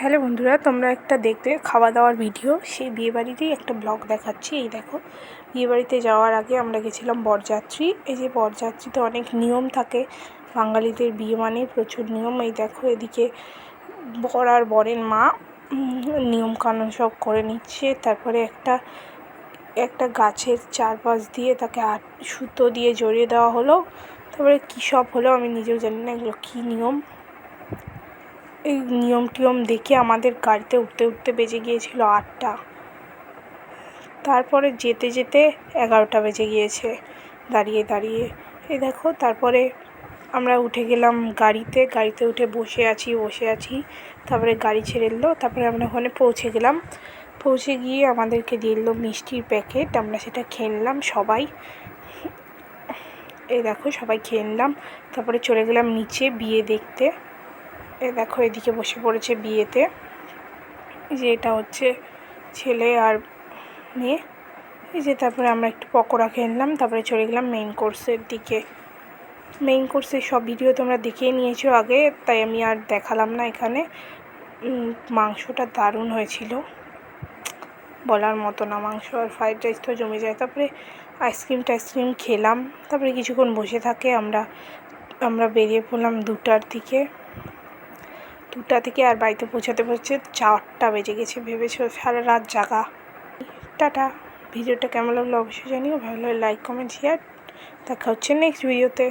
Hello বন্ধুরা, তোমরা একটা দেখবে খাওয়া দাওয়ার ভিডিও, সেই বিয়েবাড়িরই একটা ব্লগ দেখাচ্ছি। এই দেখো, বিয়েবাড়িতে যাওয়ার আগে আমরা গেছিলাম বরযাত্রী। এই যে বরযাত্রীতে অনেক নিয়ম থাকে, বাঙালিদের বিয়ে মানেই প্রচুর নিয়ম। এই দেখো, এদিকে বর আর বরের মা নিয়মকানুন সব করে নিচ্ছে। তারপরে একটা গাছের চারপাশ দিয়ে তাকে সুতো দিয়ে জড়িয়ে দেওয়া হলো। তারপরে কী সব হলো আমি নিজেও জানি না এগুলো কী নিয়ম। এই নিয়ম টিয়ম দেখে আমাদের গাড়িতে উঠতে উঠতে বেজে গিয়েছিল 8টা। তারপরে যেতে যেতে 11টা বেজে গিয়েছে দাঁড়িয়ে দাঁড়িয়ে। এই দেখো, তারপরে আমরা উঠে গেলাম গাড়িতে উঠে বসে আছি। তারপরে গাড়ি ছেড়ে এলো। তারপরে আমরা ওখানে পৌঁছে গিয়ে আমাদেরকে দিয়ে এলো মিষ্টির প্যাকেট। আমরা সেটা খেয়ে নিলাম সবাই। এই দেখো, সবাই খেয়ে নিলাম। তারপরে চলে গেলাম নিচে বিয়ে দেখতে। দেখো, এদিকে বসে পড়েছে বিয়েতে। যে এটা হচ্ছে ছেলে আর মেয়ে। এই যে তারপরে আমরা একটু পকোড়া খেয়ে নিলাম। তারপরে চলে গেলাম মেইন কোর্সের দিকে। মেইন কোর্সের সব ভিডিও তোমরা দেখেই নিয়েছো আগে, তাই আমি আর দেখালাম না এখানে। মাংসটা দারুণ হয়েছিল, বলার মতো না। মাংস আর ফ্রাইড রাইস তো জমে যায়। তারপরে আইসক্রিম খেলাম। তারপরে কিছুক্ষণ বসে থাকে আমরা বেরিয়ে পড়লাম 2টার দিকে। 2টা থেকে আর বাড়িতে পৌঁছাতে 4টা বেজে গেছে। ভেবেছো সারা রাত জাগা। টাটা। ভিডিওটা কেমন লাগলো অবশ্যই জানিও। ভালো লাগলে লাইক, কমেন্ট, শেয়ার। দেখা হচ্ছে নেক্সট ভিডিওতে।